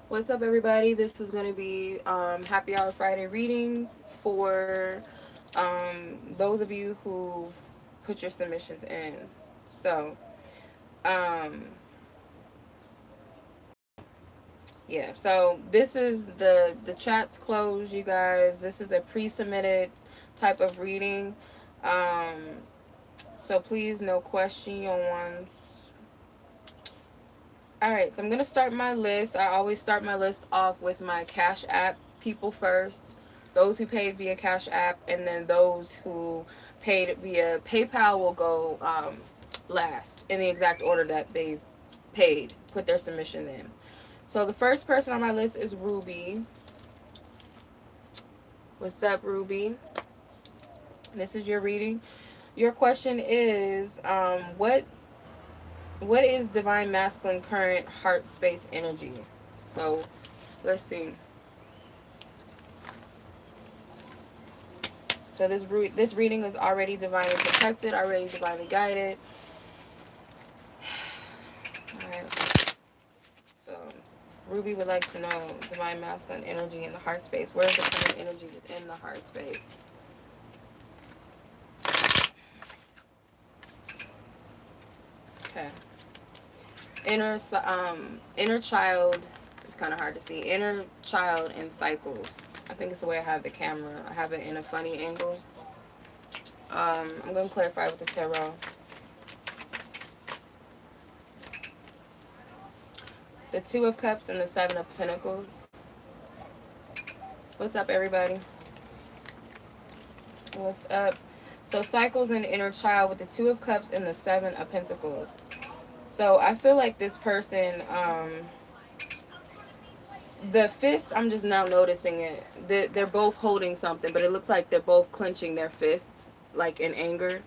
What's up, everybody? This is going to be Happy Hour Friday readings for those of you who put your submissions in. So, um, yeah. So this is the chat's closed, you guys. This is a pre-submitted type of reading. Um, so please, no questions. All right, so I'm going to start my list. I always start my list off with my Cash App people first. Those who paid via Cash App, and then those who paid via PayPal will go last in the exact order that they paid, put their submission in. So the first person on my list is Ruby. What's up, Ruby? This is your reading. Your question is, what is divine masculine current heart space energy? So let's see. So this reading is already divinely protected, already divinely guided. Alright. So Ruby would like to know divine masculine energy in the heart space. Where is the current energy within the heart space? Okay. Inner child is kind of hard to see. Inner child in cycles. I think it's the way I have the camera. I have it in a funny angle. I'm going to clarify with the tarot. The Two of Cups and the Seven of Pentacles. What's up, everybody? What's up? So cycles and inner child with the Two of Cups and the Seven of Pentacles. So I feel like this person, the fist, I'm just now noticing it. They're both holding something, but it looks like they're both clenching their fists, like in anger.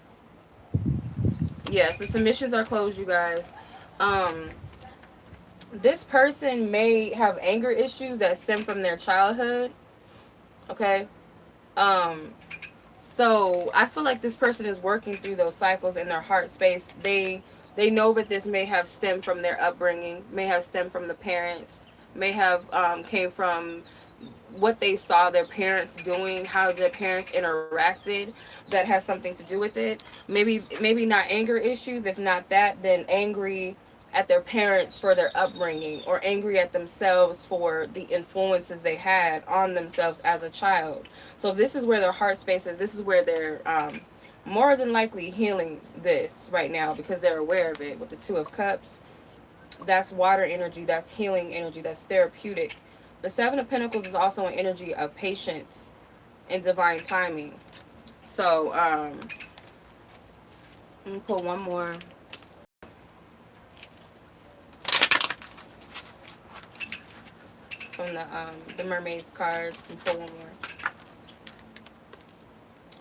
Yes, the submissions are closed, you guys. Um, this person may have anger issues that stem from their childhood. Okay. Um, So I feel like this person is working through those cycles in their heart space. They know that this may have stemmed from their upbringing, may have stemmed from the parents, may have came from what they saw their parents doing, how their parents interacted. That has something to do with it. Maybe not anger issues. If not that, then angry at their parents for their upbringing, or angry at themselves for the influences they had on themselves as a child. So this is where their heart space is. This is where they're more than likely healing this right now, because they're aware of it with the Two of Cups. That's water energy, that's healing energy, that's therapeutic. The Seven of Pentacles is also an energy of patience and divine timing. So let me pull one more. From the mermaid's cards, and pull one more.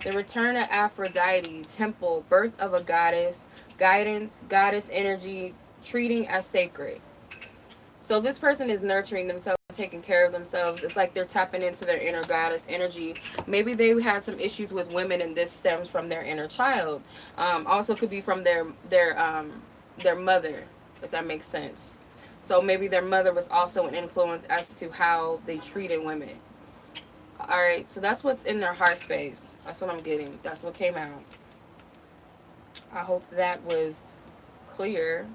The return of Aphrodite, temple, birth of a goddess, guidance, goddess energy, treating as sacred. So this person is nurturing themselves, taking care of themselves. It's like they're tapping into their inner goddess energy. Maybe they had some issues with women, and this stems from their inner child. Also could be from their mother, if that makes sense. So maybe their mother was also an influence as to how they treated women. All right, so that's what's in their heart space. That's what I'm getting. That's what came out. I hope that was clear.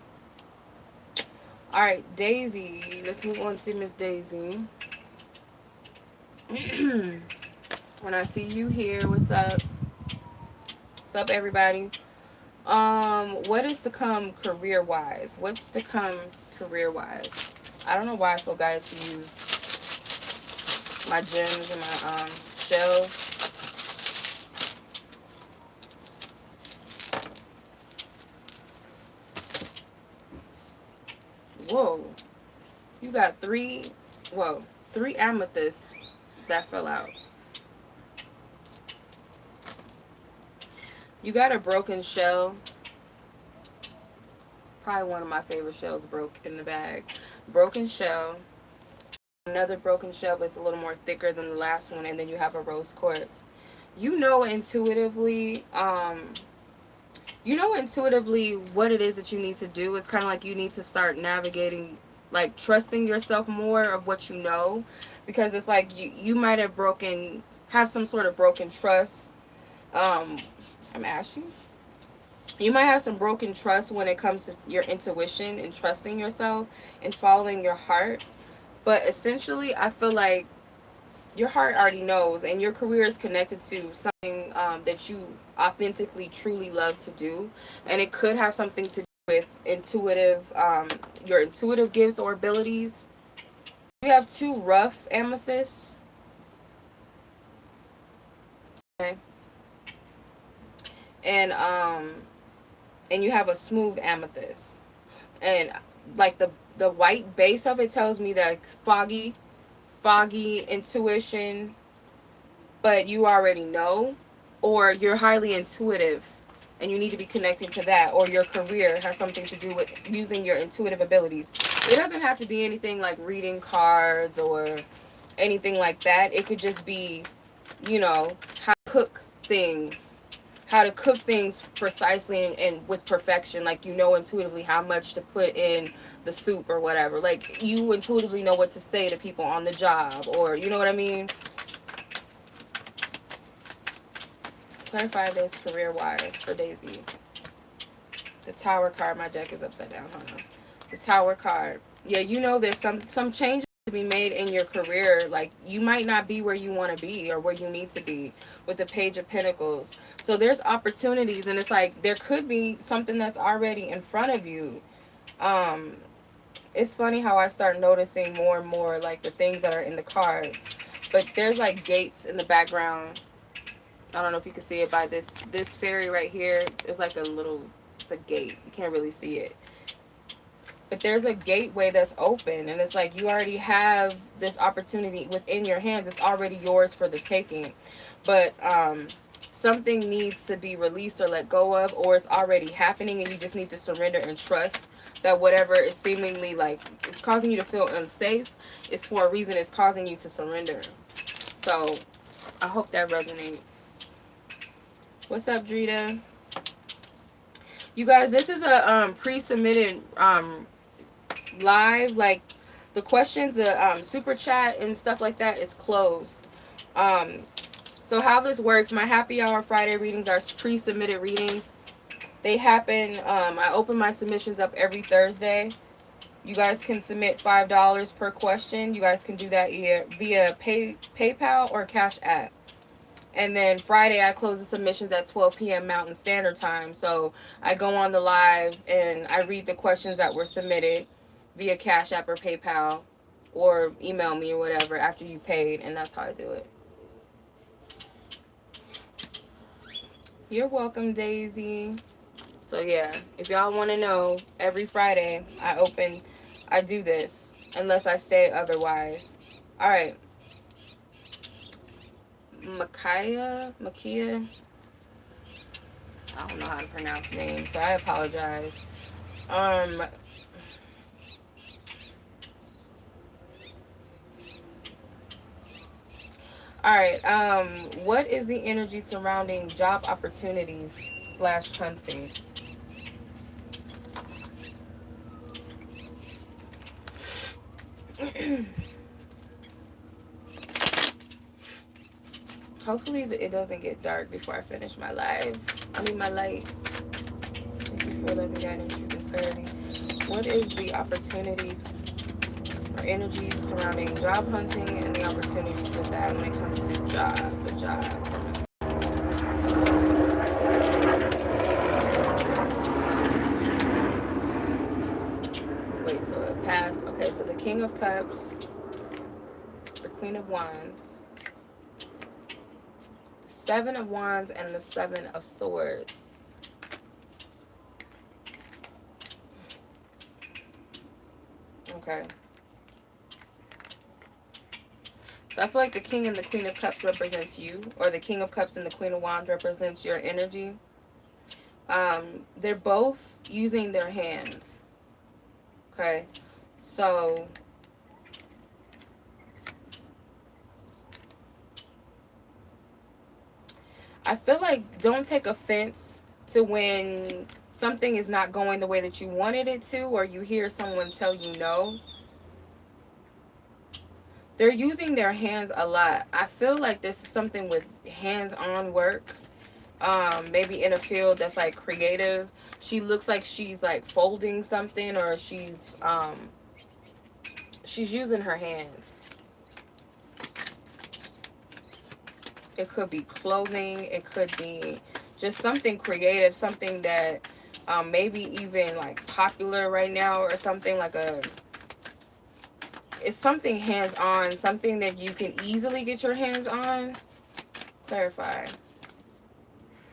All right, Daisy. Let's move on to Miss Daisy. When I see you here, what's up? What's up, everybody? What is to come career-wise? What's to come career-wise? I don't know why I feel guided to use my gems and my shells. Whoa. You got three amethysts that fell out. You got a broken shell. Probably one of my favorite shells broke in the bag. Broken shell. Another broken shell, but it's a little more thicker than the last one. And then you have a rose quartz. You know intuitively, what it is that you need to do. It's kind of like you need to start navigating like trusting yourself more of what you know, because it's like you might have some sort of broken trust. I'm asking. You might have some broken trust when it comes to your intuition and trusting yourself and following your heart. But essentially, I feel like your heart already knows, and your career is connected to something that you authentically, truly love to do, and it could have something to do with your intuitive gifts or abilities. You have two rough amethysts, okay, and and you have a smooth amethyst, and like the white base of it tells me that it's foggy intuition, but you already know, or you're highly intuitive and you need to be connecting to that, or your career has something to do with using your intuitive abilities. It doesn't have to be anything like reading cards or anything like that. It could just be, how to cook things, precisely and with perfection. Like, intuitively how much to put in the soup or whatever. Like, you intuitively know what to say to people on the job, or you know what I mean. Clarify this career wise for Daisy. The Tower card. My deck is upside down. Hold on. The Tower card. Yeah, there's some changes to be made in your career. Like, you might not be where you want to be or where you need to be with the Page of Pentacles. So there's opportunities, and it's like there could be something that's already in front of you. It's funny how I start noticing more and more like the things that are in the cards. But there's like gates in the background. I don't know if you can see it by this fairy right here. It's like it's a gate. You can't really see it. But there's a gateway that's open, and it's like you already have this opportunity within your hands. It's already yours for the taking. But something needs to be released or let go of, or it's already happening, and you just need to surrender and trust that whatever is seemingly like it's causing you to feel unsafe is for a reason. It's causing you to surrender. So I hope that resonates. What's up, Drita? You guys, this is a pre-submitted live. Like, the questions, the super chat and stuff like that is closed. So how this works, my happy hour Friday readings are pre-submitted readings. They happen, I open my submissions up every Thursday. You guys can submit $5 per question. You guys can do that via PayPal or Cash App. And then Friday, I close the submissions at 12 p.m. Mountain Standard Time. So I go on the live and I read the questions that were submitted via Cash App or PayPal, or email me or whatever after you paid. And that's how I do it. You're welcome, Daisy. So yeah, if y'all want to know, every Friday I do this unless I say otherwise. All right. Mykia. I don't know how to pronounce names, so I apologize. All right. What is the energy surrounding job opportunities / hunting? Hopefully it doesn't get dark before I finish my live. I need my light. Thank you for loving guidance, truth, and clarity. What is the opportunities or energies surrounding job hunting and the opportunities with that when it comes to the job? Wait till it passed. Okay, so the King of Cups, the Queen of Wands, the Seven of Wands, and the Seven of Swords. Okay. So I feel like the King and the Queen of Cups represents you, or the King of Cups and the Queen of Wands represents your energy. They're both using their hands. Okay. So I feel like don't take offense to when something is not going the way that you wanted it to, or you hear someone tell you no. They're using their hands a lot. I feel like this is something with hands-on work. Maybe in a field that's like creative. She looks like she's like folding something, or she's using her hands. It could be clothing, it could be just something creative, something that maybe even like popular right now, or something like a, it's something hands-on, something that you can easily get your hands on. Clarify.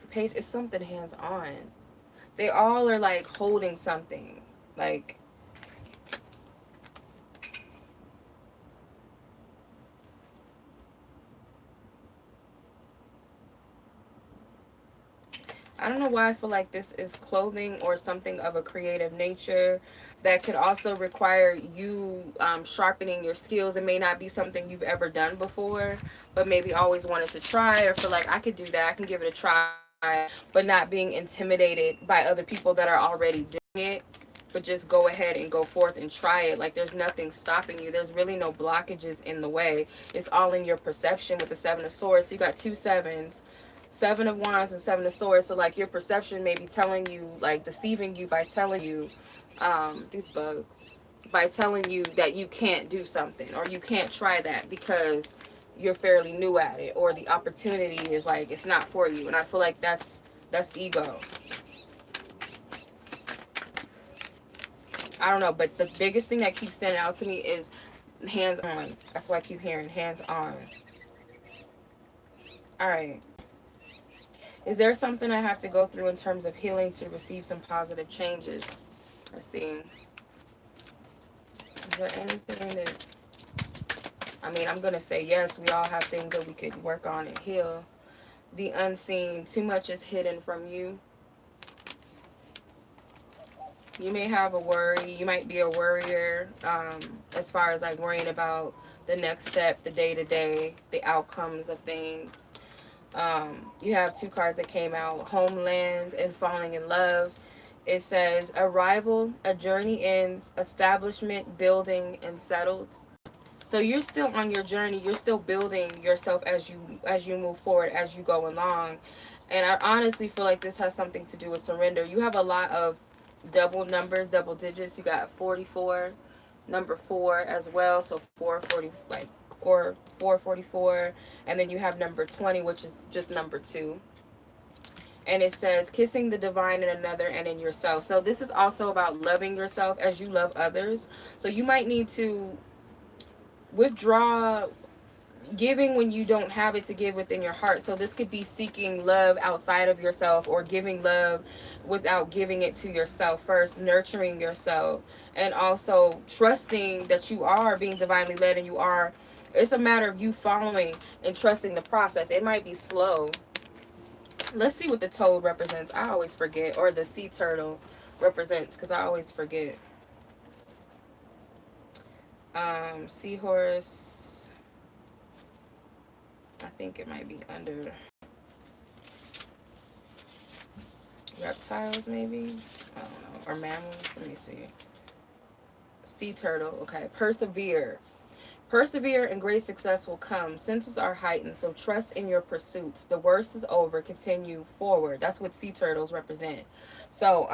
Page is something hands-on. They all are like holding something. Like, I don't know why I feel like this is clothing or something of a creative nature that could also require you sharpening your skills. It may not be something you've ever done before, but maybe always wanted to try, or feel like I could do that, I can give it a try, but not being intimidated by other people that are already doing it. But just go ahead and go forth and try it. Like, there's nothing stopping you. There's really no blockages in the way. It's all in your perception with the Seven of Swords. So you got two sevens, Seven of Wands and Seven of Swords. So like your perception may be telling you, like deceiving you by telling you, these bugs, by telling you that you can't do something, or you can't try that because you're fairly new at it, or the opportunity is like it's not for you. And I feel like that's ego. I don't know, but the biggest thing that keeps standing out to me is hands on. That's why I keep hearing hands on. All right. Is there something I have to go through in terms of healing to receive some positive changes? Let's see. Is there anything that, I mean, I'm going to say yes. We all have things that we could work on and heal. The unseen. Too much is hidden from you. You may have a worry. You might be a worrier, as far as like worrying about the next step, the day-to-day, the outcomes of things. You have two cards that came out, Homeland and Falling in Love. It says arrival, a journey ends, establishment, building, and settled. So you're still on your journey. You're still building yourself as you move forward, as you go along. And I honestly feel like this has something to do with surrender. You have a lot of double numbers, double digits. You got 44, number 4 as well. So 440, like 444, and then you have number 20, which is just number 2. And it says kissing the divine in another and in yourself. So this is also about loving yourself as you love others. So you might need to withdraw giving when you don't have it to give within your heart. So this could be seeking love outside of yourself, or giving love without giving it to yourself first, nurturing yourself, and also trusting that you are being divinely led, and you are, it's a matter of you following and trusting the process. It might be slow. Let's see what the toad represents. I always forget, or the sea turtle represents, because I always forget. Seahorse, I think it might be under reptiles, maybe. I don't know. Or mammals. Let me see. Sea turtle. Okay. Persevere. Persevere and great success will come. Senses are heightened, so trust in your pursuits. The worst is over. Continue forward. That's what sea turtles represent. So,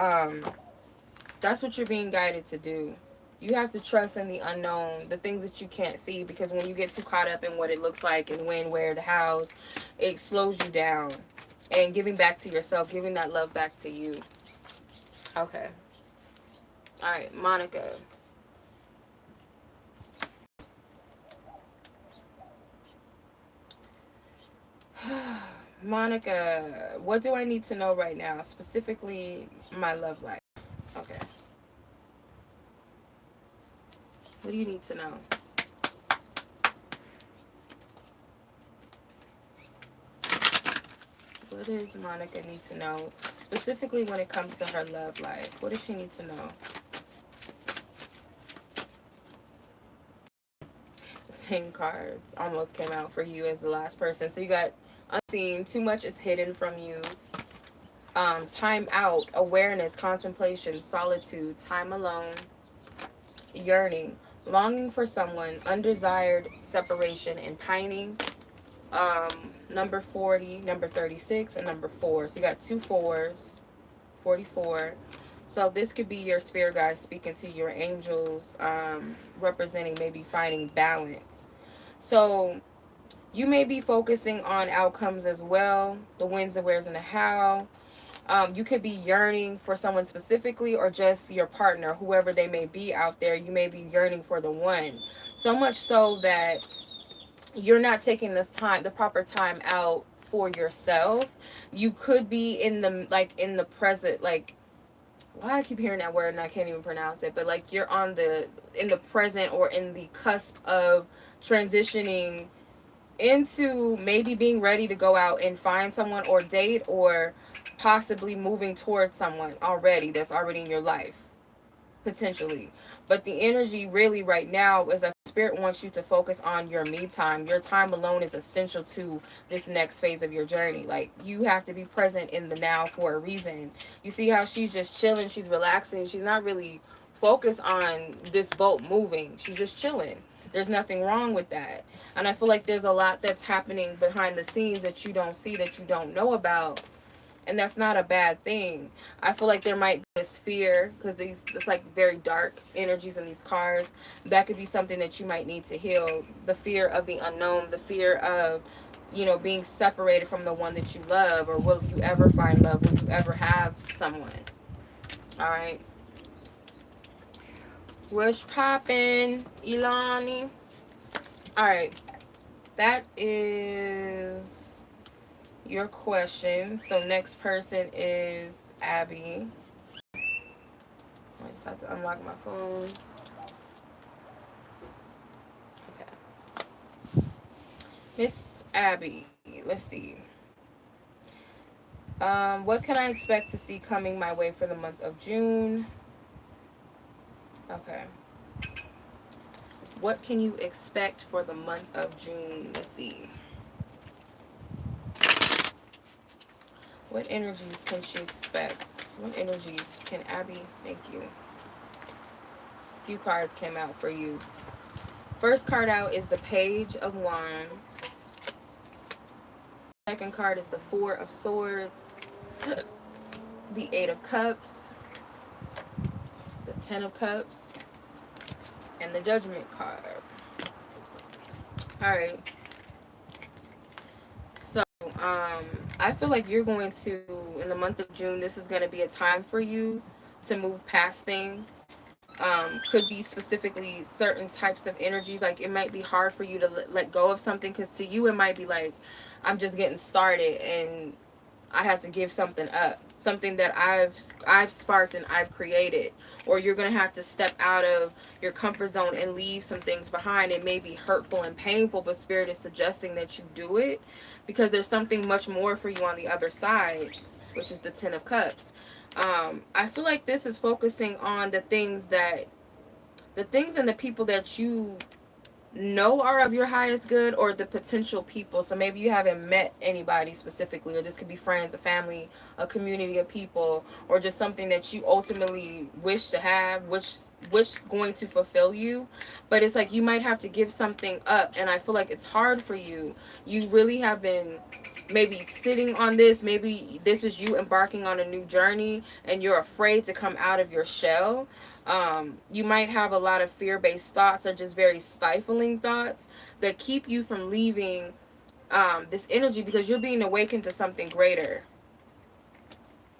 that's what you're being guided to do. You have to trust in the unknown, the things that you can't see, because when you get too caught up in what it looks like and when, where, the hows, it slows you down. And giving back to yourself, giving that love back to you. Okay. All right, Monica. Monica, what do I need to know right now? Specifically, my love life. Okay. What do you need to know? What does Monica need to know? Specifically when it comes to her love life. What does she need to know? Same cards almost came out for you as the last person. So you got unseen, too much is hidden from you. Time out, awareness, contemplation, solitude, time alone, yearning, longing for someone, undesired separation, and pining. Number 40, number 36, and number 4. So you got 2 4s, 44. So this could be your spirit guides speaking to your angels, representing maybe finding balance. So you may be focusing on outcomes as well, the wins, the wheres, and the how. You could be yearning for someone specifically, or just your partner, whoever they may be out there. You may be yearning for the one. So much so that you're not taking this time, the proper time out for yourself. You could be in the, like, in the present, like, why I keep hearing that word and I can't even pronounce it, but like you're on the, in the present, or in the cusp of transitioning into maybe being ready to go out and find someone or date, or possibly moving towards someone already that's already in your life, potentially. But the energy really right now is that spirit wants you to focus on your me time. Your time alone is essential to this next phase of your journey. Like, you have to be present in the now for a reason. You see how she's just chilling, she's relaxing, she's not really focused on this boat moving, she's just chilling. There's nothing wrong with that. And I feel like there's a lot that's happening behind the scenes that you don't see, that you don't know about, and that's not a bad thing. I feel like there might be this fear, because these, it's like very dark energies in these cards. That could be something that you might need to heal. The fear of the unknown, the fear of, you know, being separated from the one that you love, or will you ever find love, will you ever have someone? All right, what's poppin', Ilani? All right, that is your question. So next person is Abby. I just have to unlock my phone. Okay. Miss Abby, let's see. What can I expect to see coming my way for the month of June? Okay. What can you expect for the month of June? Let's see. What energies can she expect? What energies can Abby? Thank you. A few cards came out for you. First card out is the Page of Wands. Second card is the Four of Swords. The Eight of Cups. The Ten of Cups. And the Judgment card. Alright. So, I feel like you're going to, in the month of June, this is going to be a time for you to move past things. Could be specifically certain types of energies. Like, it might be hard for you to let go of something, because to you it might be like, I'm just getting started and I have to give something up, something that I've sparked and I've created. Or you're gonna have to step out of your comfort zone and leave some things behind. It may be hurtful and painful, but Spirit is suggesting that you do it, because there's something much more for you on the other side, which is the Ten of Cups. I feel like this is focusing on the things and the people that you know are of your highest good, or the potential people. So maybe you haven't met anybody specifically, or this could be friends, a family, a community of people, or just something that you ultimately wish to have, which is going to fulfill you. But it's like you might have to give something up, and I feel like it's hard for you. You really have been maybe sitting on this. Maybe this is you embarking on a new journey and you're afraid to come out of your shell. You might have a lot of fear-based thoughts, or just very stifling thoughts that keep you from leaving this energy, because you're being awakened to something greater.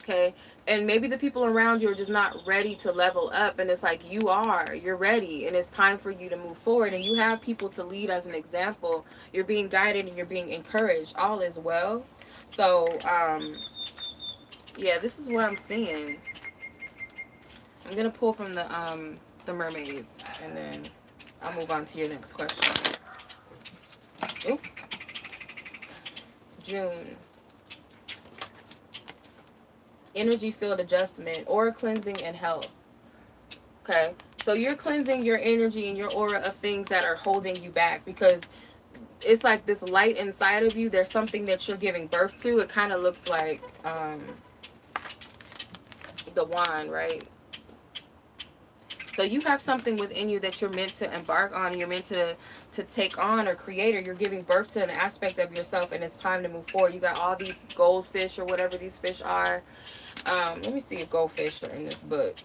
Okay, and maybe the people around you are just not ready to level up, and it's like you're ready, and it's time for you to move forward, and you have people to lead as an example. You're being guided and you're being encouraged. All is well. So yeah, this is what I'm seeing. I'm gonna pull from the mermaids, and then I'll move on to your next question. Oop. June. Energy field adjustment, aura cleansing, and health. Okay, so you're cleansing your energy and your aura of things that are holding you back, because it's like this light inside of you. There's something that you're giving birth to. It kind of looks like the wand, right? So you have something within you that you're meant to embark on, you're meant to take on or create, or you're giving birth to an aspect of yourself, and it's time to move forward. You got all these goldfish or whatever these fish are. Let me see if goldfish are in this book.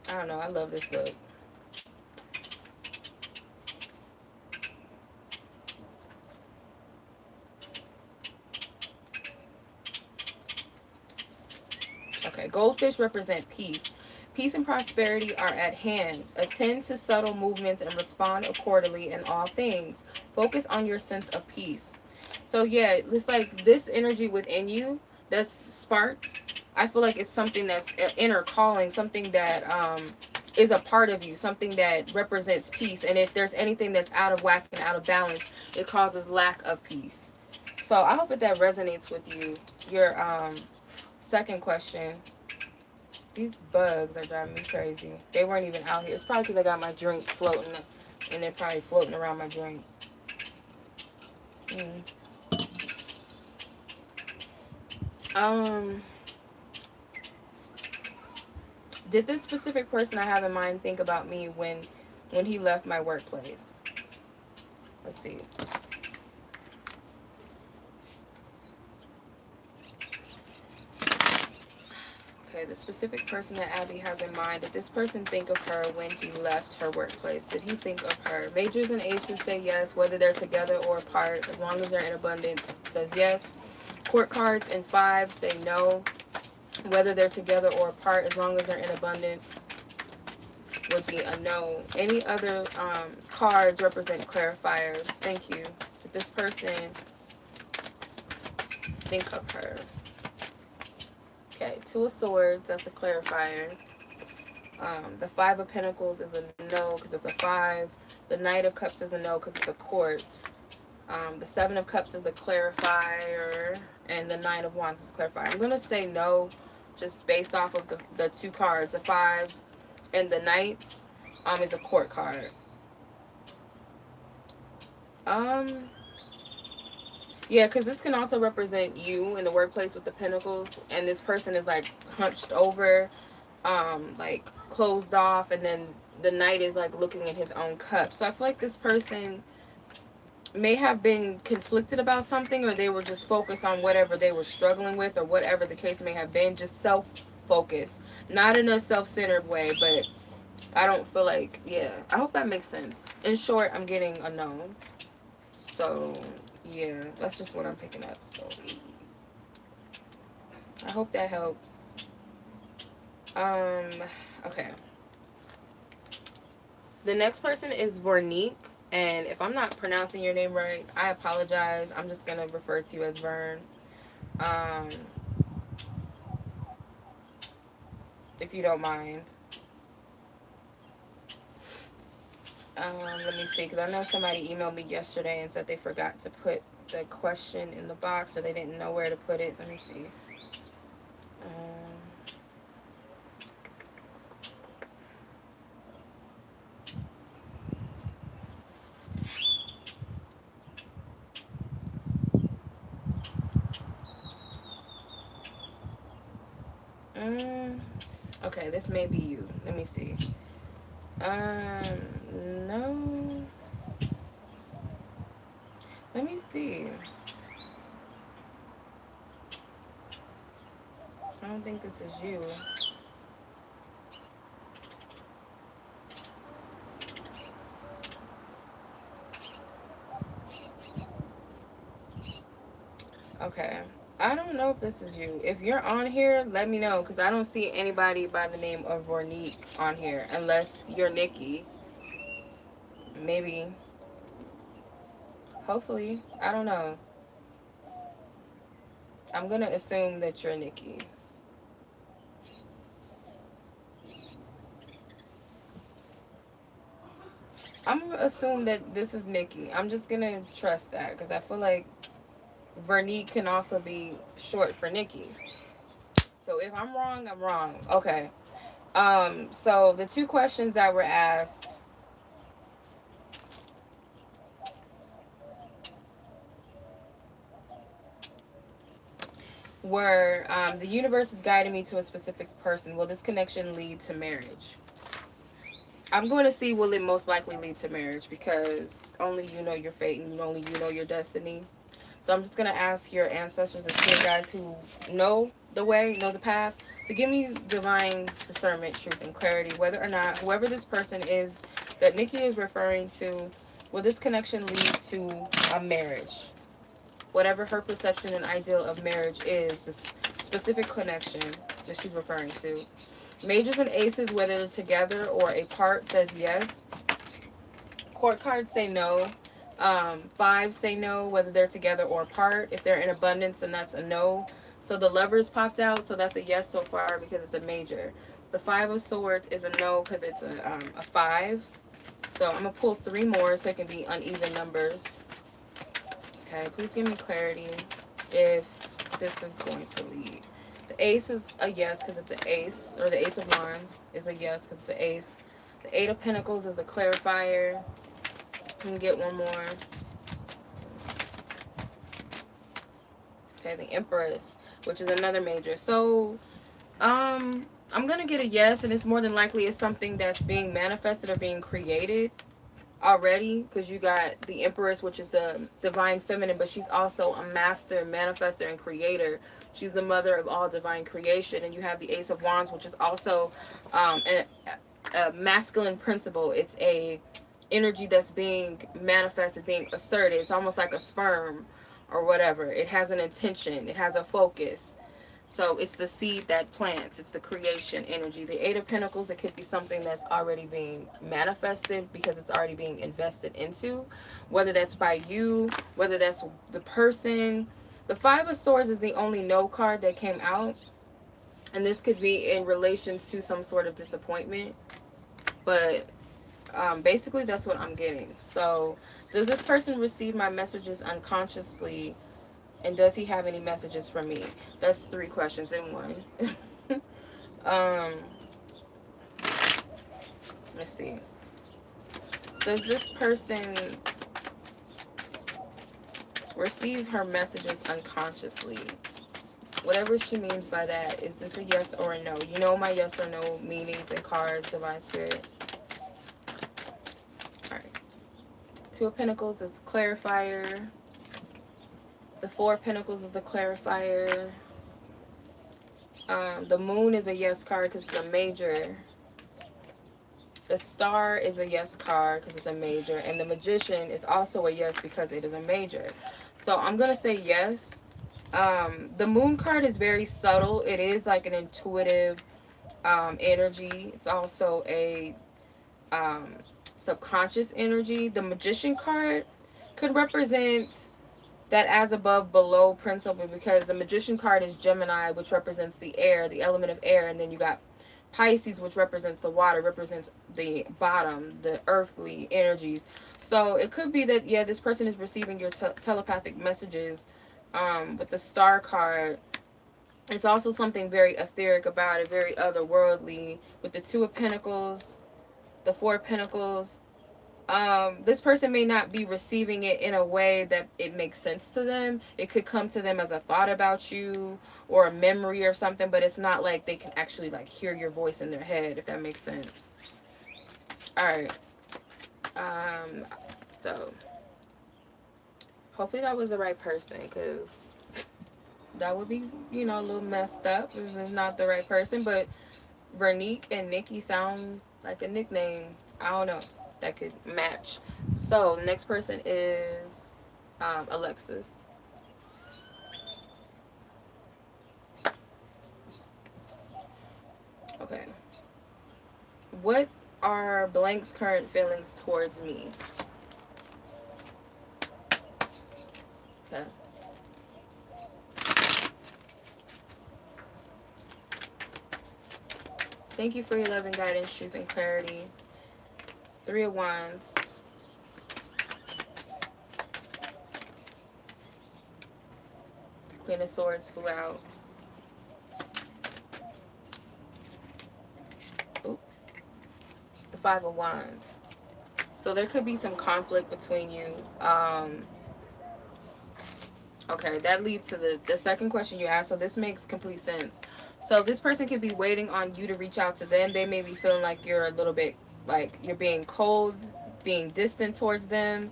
I don't know. I love this book. Okay, goldfish represent peace. Peace and prosperity are at hand. Attend to subtle movements and respond accordingly in all things. Focus on your sense of peace. So yeah, it's like this energy within you that's sparked. I feel like it's something that's an inner calling, something that is a part of you, something that represents peace. And if there's anything that's out of whack and out of balance, it causes lack of peace. So I hope that resonates with you. Your second question. These bugs are driving me crazy. They weren't even out here. It's probably because I got my drink floating, and they're probably floating around my drink. Mm. Um, did this specific person I have in mind think about me when he left my workplace? Let's see. Okay, the specific person that Abby has in mind, did this person think of her when he left her workplace? Did he think of her? Majors and aces say yes, whether they're together or apart, as long as they're in abundance, says yes. Court cards and fives say no, whether they're together or apart, as long as they're in abundance, would be a no. Any other cards represent clarifiers. Thank you. Did this person think of her? Okay, Two of Swords, that's a clarifier. The Five of Pentacles is a no because it's a 5. The Knight of Cups is a no because it's a court. The Seven of Cups is a clarifier. And the Nine of Wands is a clarifier. I'm going to say no just based off of the two cards. The fives and the Knights is a court card. Yeah, because this can also represent you in the workplace with the Pentacles. And this person is like hunched over, like closed off, and then the Knight is like looking in his own cup. So I feel like this person may have been conflicted about something, or they were just focused on whatever they were struggling with, or whatever the case may have been, just self-focused, not in a self-centered way. But I don't feel like, yeah, I hope that makes sense. In short, I'm getting a no. So yeah, that's just what I'm picking up. So I hope that helps. Okay. The next person is Vernique, and if I'm not pronouncing your name right, I apologize. I'm just gonna refer to you as Vern. Um, if you don't mind. Let me see, because I know somebody emailed me yesterday and said they forgot to put the question in the box, or they didn't know where to put it. Let me see. Okay, this may be you. Let me see. No. Let me see. I don't think this is you. Okay. I don't know if this is you. If you're on here, let me know, because I don't see anybody by the name of Vernique on here, unless you're Nikki. Maybe. Hopefully. I don't know. I'm going to assume that you're Nikki. I'm going to assume that this is Nikki. I'm just going to trust that, because I feel like Vernique can also be short for Nikki. So if I'm wrong, I'm wrong. Okay. So the two questions that were asked were, the universe is guiding me to a specific person. Will this connection lead to marriage? I'm going to see will it most likely lead to marriage, because only you know your fate and only you know your destiny. So I'm just going to ask your ancestors and spirit guides who know the way, know the path, to give me divine discernment, truth, and clarity, whether or not whoever this person is that Nikki is referring to, will this connection lead to a marriage? Whatever her perception and ideal of marriage is, this specific connection that she's referring to. Majors and aces, whether they're together or apart, says yes. Court cards say no. Fives say no, whether they're together or apart. If they're in abundance, then that's a no. So the lovers popped out, so that's a yes so far because it's a major. The five of swords is a no because it's a five. So I'm going to pull three more so it can be uneven numbers. Okay, please give me clarity if this is going to lead. The ace is a yes because it's an ace, or the ace of wands is a yes because it's an ace. The eight of pentacles is a clarifier. You can get one more. Okay, the empress, which is another major. So, I'm gonna get a yes, and it's more than likely it's something that's being manifested or being created already, because you got the empress, which is the divine feminine, but she's also a master manifester and creator. She's the mother of all divine creation. And you have the ace of wands, which is also a masculine principle. It's a energy that's being manifested, being asserted. It's almost like a sperm or whatever. It has an intention, it has a focus. So it's the seed that plants. It's the creation energy. The eight of pentacles, it could be something that's already being manifested because it's already being invested into, whether that's by you, whether that's the person. The five of swords is the only no card that came out, and this could be in relation to some sort of disappointment, but basically that's what I'm getting. So does this person receive my messages unconsciously, and does he have any messages for me? That's three questions in one. um let's see. Does this person receive her messages unconsciously? Whatever she means by that, is this a yes or a no? You know my yes or no meanings and cards, divine spirit. All right. Two of pentacles is clarifier. The four of pentacles is the clarifier. The moon is a yes card because it's a major. The star is a yes card because it's a major. And the magician is also a yes because it is a major. So I'm going to say yes. The moon card is very subtle. It is like an intuitive energy. It's also a subconscious energy. The magician card could represent that as above, below principle, because the magician card is Gemini, which represents the air, the element of air, and then you got Pisces, which represents the water, represents the bottom, the earthly energies. So it could be that, yeah, this person is receiving your telepathic messages. With the star card, it's also something very etheric about it, very otherworldly. With the two of pentacles, the four of pentacles, this person may not be receiving it in a way that it makes sense to them. It could come to them as a thought about you or a memory or something, but it's not like they can actually like hear your voice in their head, if that makes sense. All right. So hopefully that was the right person, because that would be, you know, a little messed up if it's not the right person. But Vernique and Nikki sound like a nickname. I don't know. That could match. So the next person is Alexis. Okay. What are blank's current feelings towards me? Okay. Thank you for your love and guidance, truth, and clarity. Three of Wands. Queen of Swords flew out. Oop. The Five of Wands. So there could be some conflict between you. Okay, that leads to the second question you asked. So this makes complete sense. So this person could be waiting on you to reach out to them. They may be feeling like you're a little bit Like you're being cold, being distant towards them.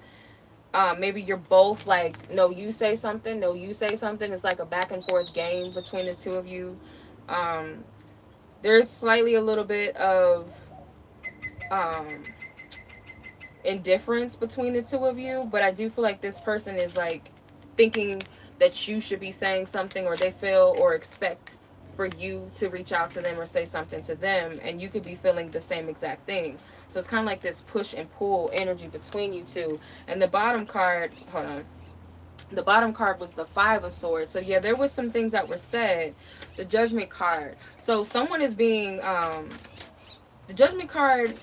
Maybe you're both like, no, you say something, no, you say something. It's like a back and forth game between the two of you. Um, there's slightly a little bit of um, indifference between the two of you, but I do feel like this person is like thinking that you should be saying something, or they feel or expect for you to reach out to them or say something to them, and you could be feeling the same exact thing. So it's kind of like this push and pull energy between you two. And the bottom card, hold on. The bottom card was the Five of Swords. So yeah, there was some things that were said. The Judgment card. So someone is being the Judgment card,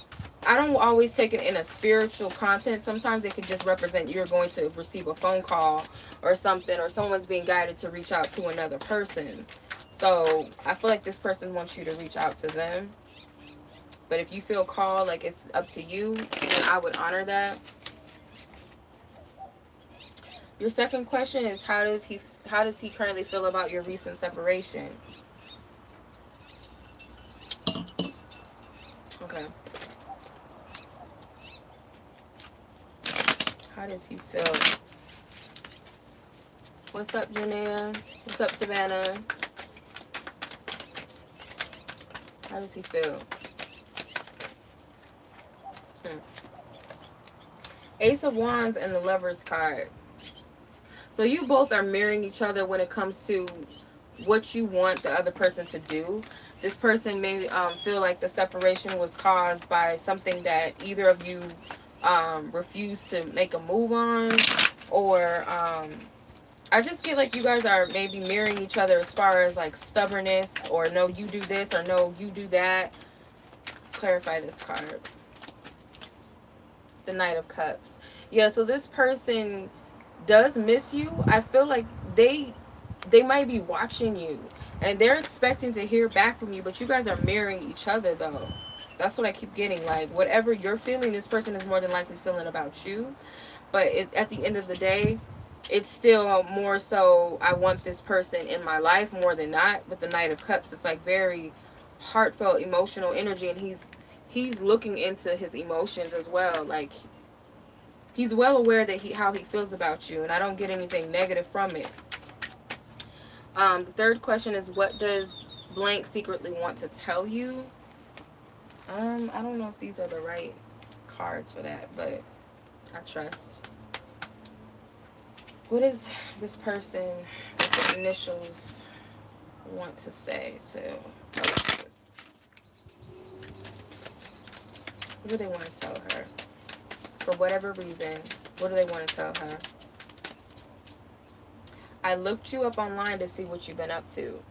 I don't always take it in a spiritual content. Sometimes it could just represent you're going to receive a phone call or something, or someone's being guided to reach out to another person. So I feel like this person wants you to reach out to them. But if you feel called, like it's up to you, then I would honor that. Your second question is how does he currently feel about your recent separation? Okay. How does he feel? What's up, Janaea? What's up, Savannah? How does he feel? Ace of Wands and the Lover's card. So you both are mirroring each other when it comes to what you want the other person to do. This person may feel like the separation was caused by something that either of you refused to make a move on, or I just get like you guys are maybe mirroring each other as far as like stubbornness, or no, you do this, or no, you do that. Clarify this card. The Knight of Cups. Yeah, so this person does miss you. I feel like they might be watching you and they're expecting to hear back from you, but you guys are mirroring each other though. That's what I keep getting. Like whatever you're feeling, this person is more than likely feeling about you. But at the end of the day, it's still more so I want this person in my life more than not. With the Knight of Cups, it's like very heartfelt, emotional energy, and he's looking into his emotions as well. Like he's well aware that how he feels about you, and I don't get anything negative from it. The third question is, what does blank secretly want to tell you? I don't know if these are the right cards for that, but I trust. What does this person with the initials want to say to Alexis? What do they want to tell her? For whatever reason, what do they want to tell her? I looked you up online to see what you've been up to.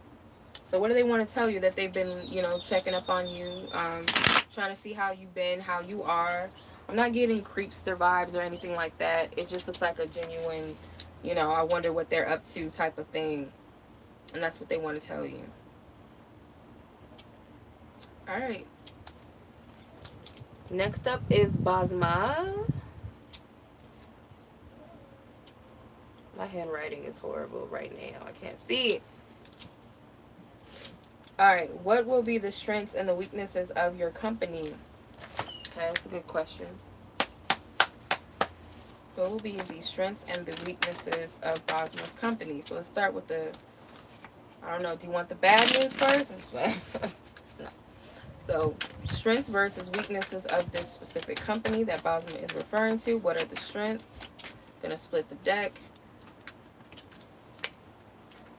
So what do they want to tell you? That they've been, checking up on you, trying to see how you've been, how you are. I'm not getting creepster vibes or anything like that. It just looks like a genuine, I wonder what they're up to type of thing. And that's what they want to tell you. All right. Next up is Basma. My handwriting is horrible right now. I can't see it. Alright, what will be the strengths and the weaknesses of your company? Okay, that's a good question. What will be the strengths and the weaknesses of Basma's company? So let's start with the, I don't know, do you want the bad news first? No. So, strengths versus weaknesses of this specific company that Basma is referring to. What are the strengths? Gonna split the deck.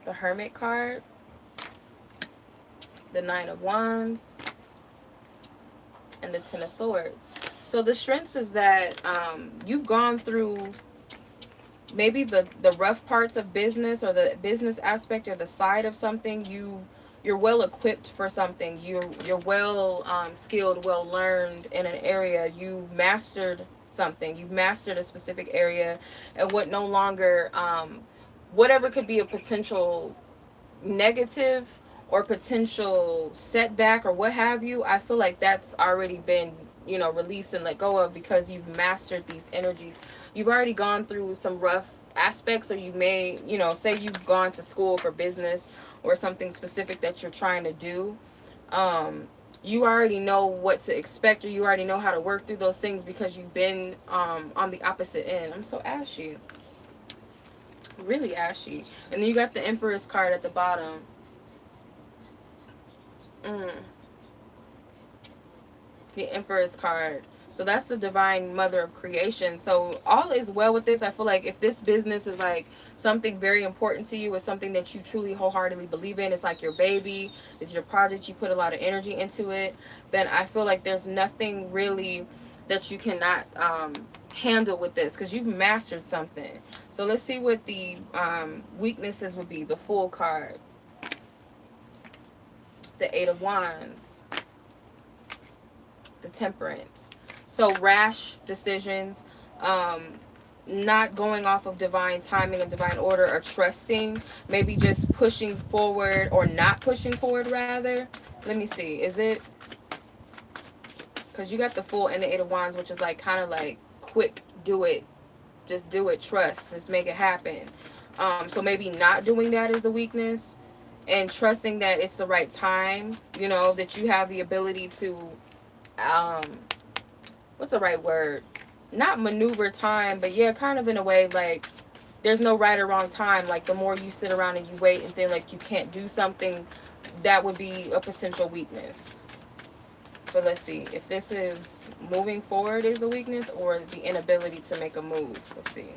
The Hermit card. The Nine of Wands. And the Ten of Swords. So the strengths is that you've gone through maybe the rough parts of business, or the business aspect, or the side of something. You're well equipped for something. You're well skilled, well learned in an area. You've mastered something. You've mastered a specific area, and what no longer whatever could be a potential negative or potential setback or what have you, I feel like that's already been, released and let go of, because you've mastered these energies. You've already gone through some rough aspects, or you may, say you've gone to school for business or something specific that you're trying to do. you already know what to expect, or you already know how to work through those things because you've been on the opposite end. I'm so ashy, really ashy. And then you got the Empress card at the bottom. mm. The Empress card. So that's the divine mother of creation. So all is well with this. I feel like if this business is like something very important to you, it's something that you truly wholeheartedly believe in, it's like your baby, it's your project, you put a lot of energy into it, then I feel like there's nothing really that you cannot handle with this, because you've mastered something. So let's see what the weaknesses would be. The Fool card, the Eight of Wands, the Temperance. So rash decisions, um, not going off of divine timing and divine order, or trusting, maybe just pushing forward or not pushing forward rather. Let me see. Is it, because you got the Fool and the Eight of Wands, which is like kind of like quick, do it, just do it, trust, just make it happen. So maybe not doing that is the weakness, and trusting that it's the right time, you know, that you have the ability to um what's the right word, not maneuver time, but yeah, kind of in a way, like there's no right or wrong time. Like the more you sit around and you wait and think like you can't do something, that would be a potential weakness. But let's see if this is moving forward is the weakness, or the inability to make a move. Let's see.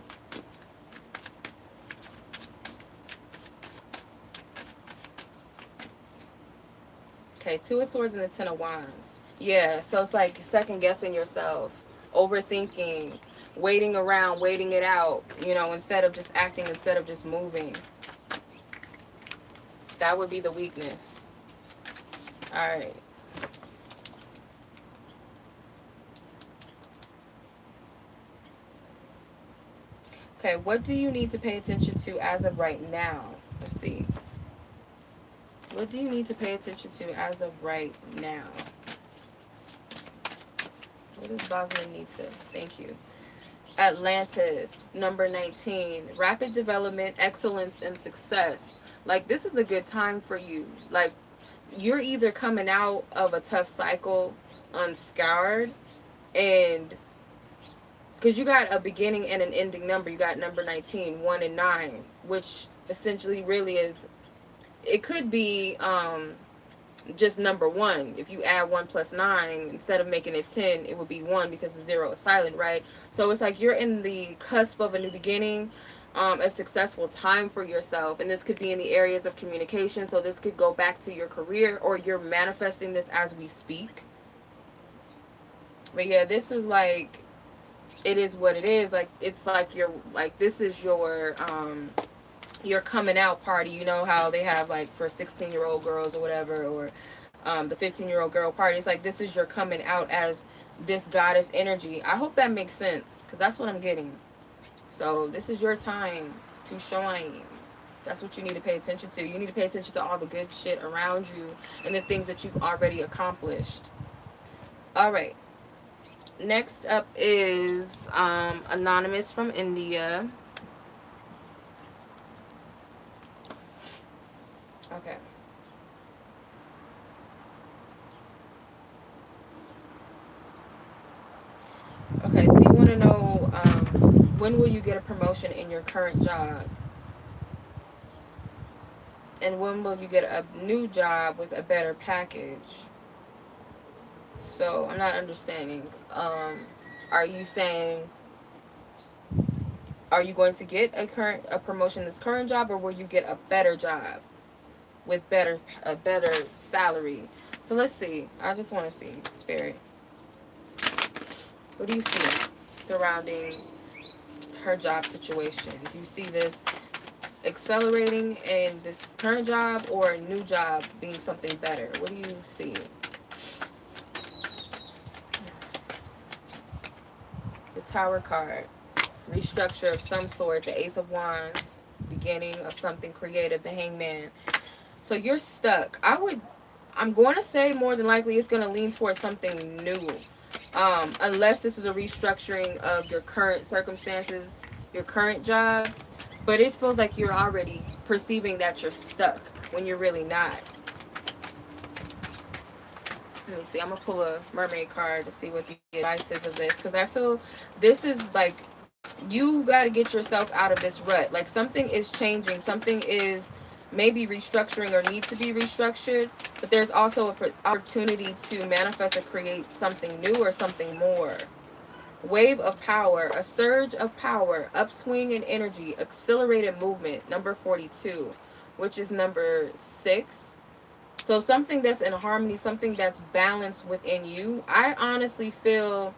Okay, Two of Swords and the Ten of Wands. Yeah, so it's like second guessing yourself, overthinking, waiting around, waiting it out, you know, instead of just acting, instead of just moving. That would be the weakness. All right. Okay, what do you need to pay attention to as of right now? Let's see. What do you need to pay attention to as of right now? What does Basma need to? Thank you. Atlantis, number 19. Rapid development, excellence, and success. Like, this is a good time for you. Like, you're either coming out of a tough cycle unscarred, and because you got a beginning and an ending number. You got number 19, 1 and 9, which essentially really is, it could be just number 1. If you add 1 plus 9, instead of making it 10, it would be 1, because the 0 is silent, right? So it's like you're in the cusp of a new beginning, a successful time for yourself. And this could be in the areas of communication. So this could go back to your career, or you're manifesting this as we speak. But yeah, this is like, it is what it is. Like, it's like you're like, this is your coming out party. You know how they have like for 16-year-old girls or whatever, or the 15-year-old girl party. It's like this is your coming out as this goddess energy. I hope that makes sense, because that's what I'm getting. So this is your time to shine. That's what you need to pay attention to. You need to pay attention to all the good shit around you and the things that you've already accomplished. All right. Next up is Anonymous from India. Okay. Okay, so you want to know when will you get a promotion in your current job? And when will you get a new job with a better package? So I'm not understanding. Are you saying, are you going to get a promotion in this current job, or will you get a better job with a better salary? So let's see. I just want to see, Spirit. What do you see surrounding her job situation? Do you see this accelerating in this current job, or a new job being something better? What do you see? The Tower card. Restructure of some sort. The Ace of Wands. Beginning of something creative. The Hangman. So you're stuck. I'm going to say more than likely it's going to lean towards something new. Unless this is a restructuring of your current circumstances, your current job. But it feels like you're already perceiving that you're stuck when you're really not. Let me see. I'm gonna pull a mermaid card to see what the advice is of this, because I feel this is like you got to get yourself out of this rut. Like something is changing, something is maybe restructuring or needs to be restructured, but there's also an opportunity to manifest or create something new or something more. Wave of power, a surge of power, upswing in energy, accelerated movement, number 42, which is number 6. So something that's in harmony, something that's balanced within you. I honestly feel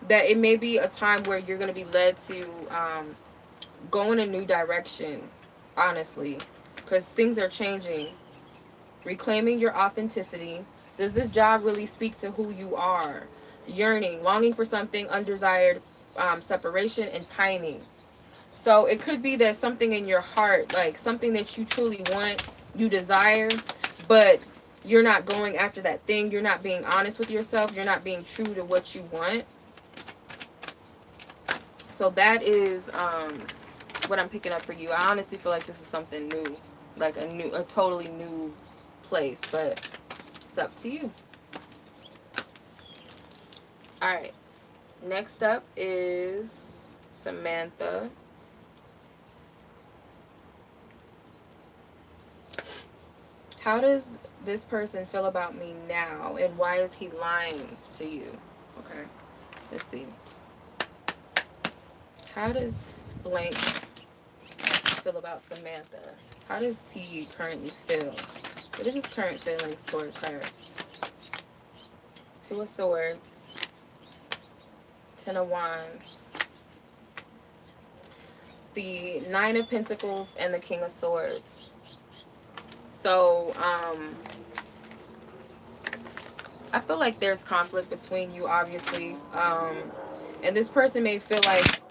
that it may be a time where you're going to be led to go in a new direction, honestly, because things are changing. Reclaiming your authenticity. Does this job really speak to who you are? Yearning, longing for something, undesired separation, and pining. So it could be that something in your heart, like something that you truly want, you desire, but you're not going after that thing. You're not being honest with yourself. You're not being true to what you want. So that is what I'm picking up for you. I honestly feel like this is something new, like a totally new place, but it's up to you. All right. Next up is Samantha. How does this person feel about me now, and why is he lying to you? Okay, let's see. How does blank feel about Samantha? How does he currently feel? What is his current feelings towards her? 2 of Swords, 10 of Wands, the 9 of Pentacles, and the King of Swords. So, I feel like there's conflict between you, obviously. And this person may feel like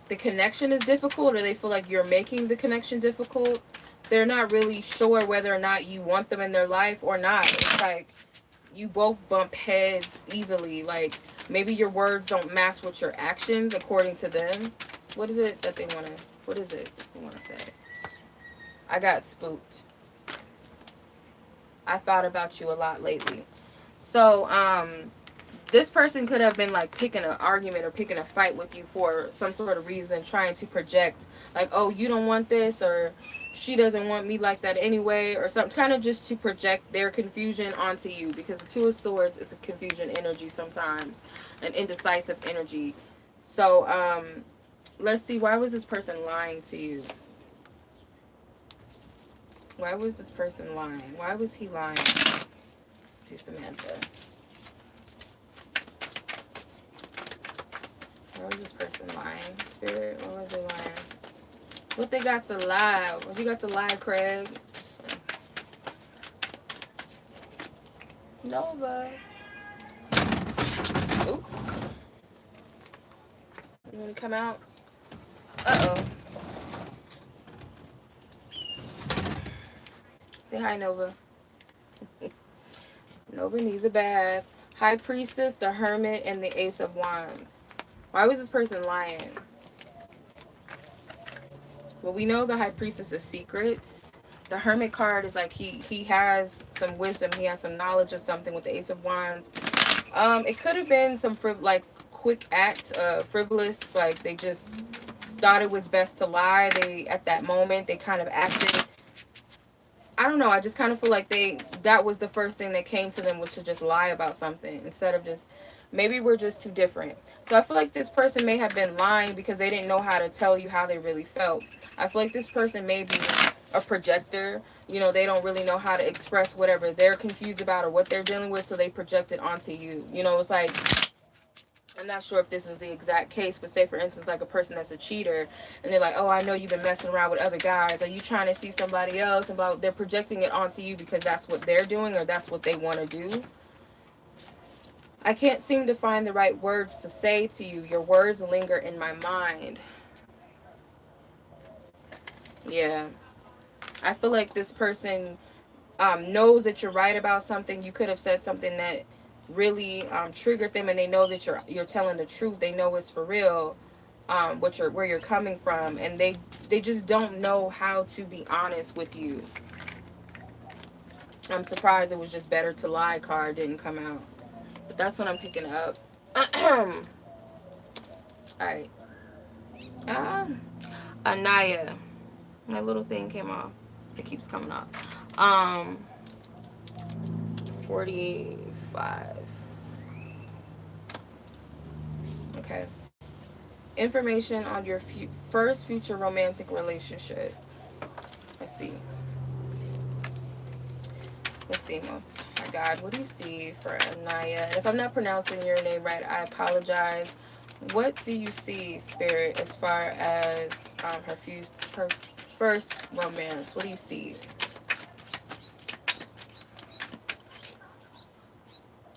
the connection is difficult, or they feel like you're making the connection difficult. They're not really sure whether or not you want them in their life or not. It's like you both bump heads easily. Like maybe your words don't match with your actions according to them. What is it that they want to, what is it they want to say? I got spooked. I thought about you a lot lately. So, this person could have been like picking an argument or picking a fight with you for some sort of reason, trying to project like, oh, you don't want this, or she doesn't want me like that anyway, or something, kind of just to project their confusion onto you, because the 2 of Swords is a confusion energy sometimes, an indecisive energy. So let's see, why was this person lying to you? Why was this person lying? Why was he lying to Samantha? Why was this person lying? Spirit, why was they lying? What they got to lie? What you got to lie, Craig? Nova. Oop. You want to come out? Uh-oh. Say hi, Nova. Nova needs a bath. High Priestess, the Hermit, and the Ace of Wands. Why was this person lying? Well, we know the High Priestess is secrets. The Hermit card is like he has some wisdom. He has some knowledge of something with the Ace of Wands. It could have been some like quick act, frivolous. Like they just thought it was best to lie. They at that moment they kind of acted. I don't know. I just kind of feel like that was the first thing that came to them, was to just lie about something instead of just, maybe we're just too different. So I feel like this person may have been lying because they didn't know how to tell you how they really felt. I feel like this person may be a projector. You know, they don't really know how to express whatever they're confused about or what they're dealing with, so they project it onto you. You know, it's like, I'm not sure if this is the exact case, but say for instance, like a person that's a cheater, and they're like, oh, I know you've been messing around with other guys. Are you trying to see somebody else? And they're projecting it onto you because that's what they're doing, or that's what they want to do. I can't seem to find the right words to say to you. Your words linger in my mind. Yeah. I feel like this person knows that you're right about something. You could have said something that really triggered them, and they know that you're telling the truth. They know it's for real, where you're coming from, and they just don't know how to be honest with you. I'm surprised it was just better to lie card didn't come out. But that's what I'm picking up. Alright. Anya. That little thing came off. It keeps coming off. 45. Okay. Information on your first future romantic relationship. Let's see. Let's see, most. My God, what do you see for Anaya? And if I'm not pronouncing your name right, I apologize. What do you see, Spirit, as far as her first romance? What do you see?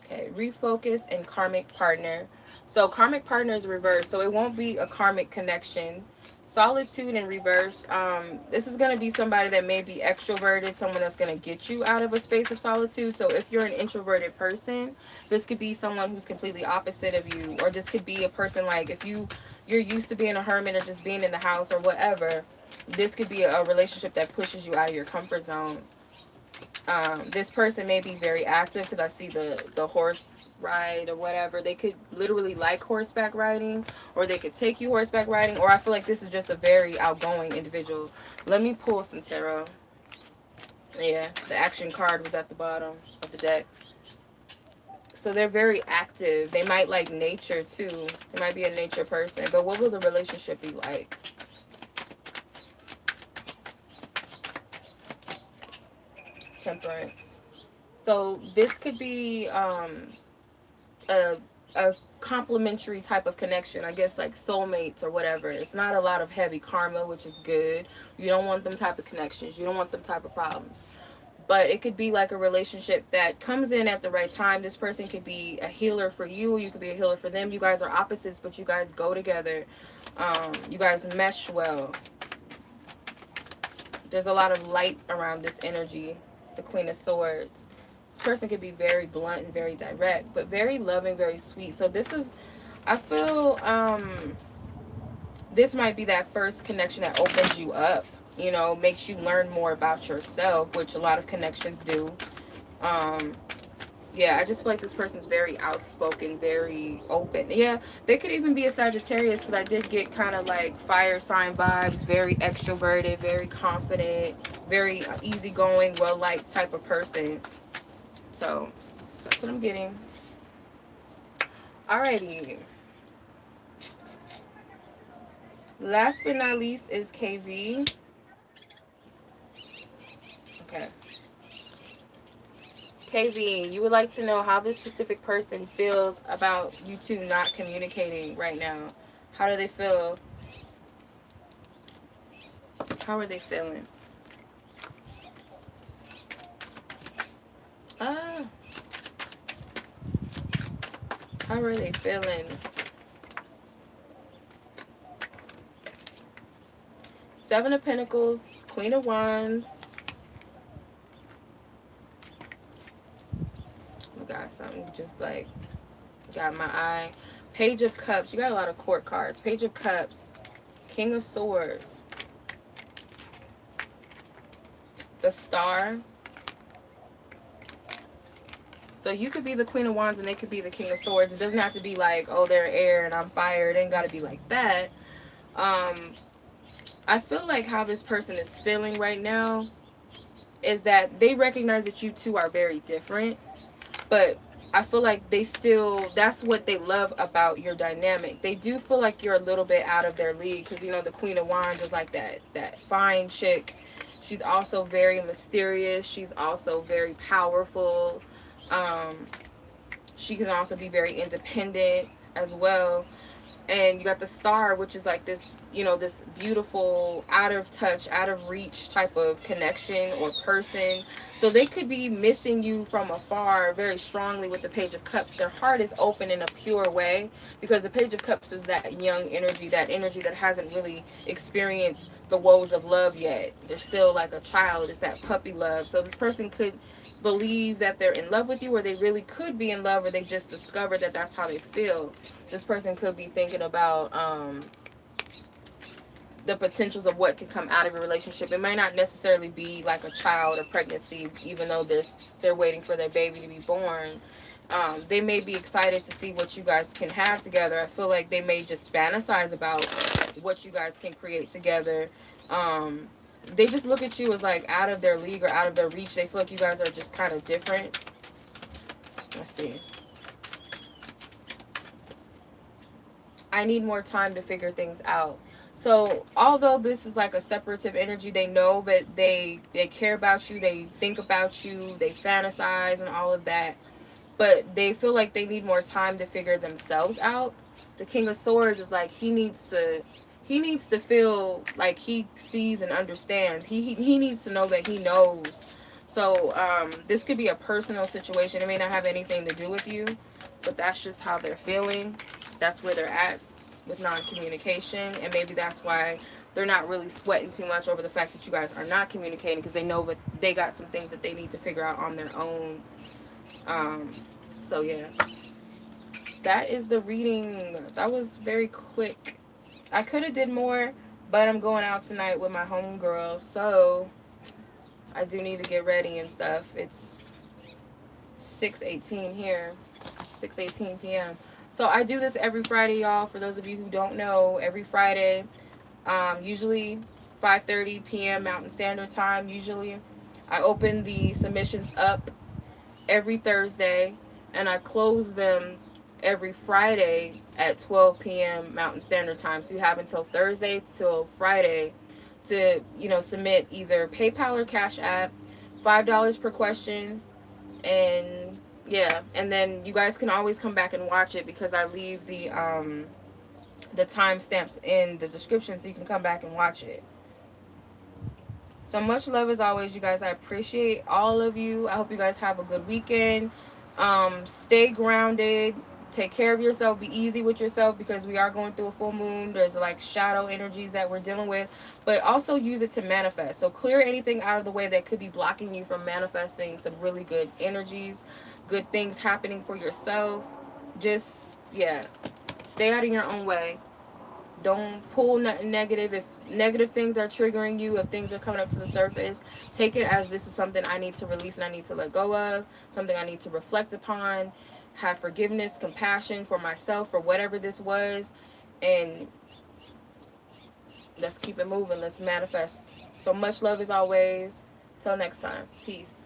Okay, refocus and karmic partner. So karmic partner is reversed, so it won't be a karmic connection. Solitude in reverse. This is going to be somebody that may be extroverted, someone that's going to get you out of a space of solitude. So if you're an introverted person, this could be someone who's completely opposite of you, or this could be a person like if you're used to being a hermit or just being in the house or whatever. This could be a relationship that pushes you out of your comfort zone. This person may be very active because I see the horse ride or whatever. They could literally like horseback riding, or they could take you horseback riding, or I feel like this is just a very outgoing individual. Let me pull some tarot. Yeah, the action card was at the bottom of the deck. So they're very active. They might like nature too. They might be a nature person. But what will the relationship be like? Temperance. So this could be a a complementary type of connection, I guess, like soulmates or whatever. It's not a lot of heavy karma, which is good. You don't want them type of connections. You don't want them type of problems. But it could be like a relationship that comes in at the right time. This person could be a healer for you. You could be a healer for them. You guys are opposites, but you guys go together. You guys mesh well. There's a lot of light around this energy. The Queen of Swords. This person could be very blunt and very direct, but very loving, very sweet. So this is, I feel, this might be that first connection that opens you up, you know, makes you learn more about yourself, which a lot of connections do. Um, yeah, I just feel like this person's very outspoken, very open. Yeah, they could even be a Sagittarius because I did get kind of like fire sign vibes, very extroverted, very confident, very easygoing, well-liked type of person. So that's what I'm getting. Alrighty. Last but not least is KV. Okay. KV, you would like to know how this specific person feels about you two not communicating right now. How do they feel? How are they feeling? Ah, how are they feeling? Seven of Pentacles, Queen of Wands. I got something just like got my eye. Page of Cups. You got a lot of court cards. Page of Cups, King of Swords, the Star. So you could be the Queen of Wands and they could be the King of Swords. It doesn't have to be like, oh, they're air and I'm fire. It ain't got to be like that. I feel like how this person is feeling right now is that they recognize that you two are very different, but I feel like they still, that's what they love about your dynamic. They do feel like you're a little bit out of their league because, you know, the Queen of Wands is like that fine chick. She's also very mysterious. She's also very powerful. Um, she can also be very independent as well. And you got the Star, which is like this, you know, this beautiful, out of touch, out of reach type of connection or person. So they could be missing you from afar very strongly with the Page of Cups. Their heart is open in a pure way because the Page of Cups is that young energy that hasn't really experienced the woes of love yet. They're still like a child. It's that puppy love. So this person could believe that they're in love with you, or they really could be in love, or they just discovered that that's how they feel. This person could be thinking about the potentials of what can come out of your relationship. It might not necessarily be like a child or pregnancy, even though they're waiting for their baby to be born. They may be excited to see what you guys can have together. I feel like they may just fantasize about what you guys can create together. They just look at you as like out of their league or out of their reach. They feel like you guys are just kind of different. Let's see. I need more time to figure things out. So although this is like a separative energy, they know that they care about you, they think about you, they fantasize and all of that, but they feel like they need more time to figure themselves out. The King of Swords is like he needs to feel like he sees and understands. He needs to know that he knows. So this could be a personal situation. It may not have anything to do with you, but that's just how they're feeling. That's where they're at with non-communication, and maybe that's why they're not really sweating too much over the fact that you guys are not communicating, because they know that they got some things that they need to figure out on their own. So yeah, that is the reading. That was very quick. I could have did more, but I'm going out tonight with my homegirl, so I do need to get ready and stuff. It's 6:18 here, 6:18 p.m. So I do this every Friday, y'all. For those of you who don't know, every Friday, usually 5:30 p.m. Mountain Standard Time. Usually, I open the submissions up every Thursday, and I close them every Friday at 12 p.m. Mountain Standard Time. So you have until Thursday till Friday to, submit either PayPal or Cash App, $5 per question, and yeah, and then you guys can always come back and watch it, because I leave the timestamps in the description so you can come back and watch it. So much love as always, you guys. I appreciate all of you. I hope you guys have a good weekend. Stay grounded. Take care of yourself. Be easy with yourself, because we are going through a full moon. There's like shadow energies that we're dealing with, but also use it to manifest. So clear anything out of the way that could be blocking you from manifesting some really good energies, good things happening for yourself. Just, yeah, stay out of your own way. Don't pull nothing negative. If negative things are triggering you, if things are coming up to the surface, take it as this is something I need to release and I need to let go of, something I need to reflect upon, have forgiveness, compassion for myself for whatever this was, and let's keep it moving. Let's manifest. So much love as always. Till next time. Peace.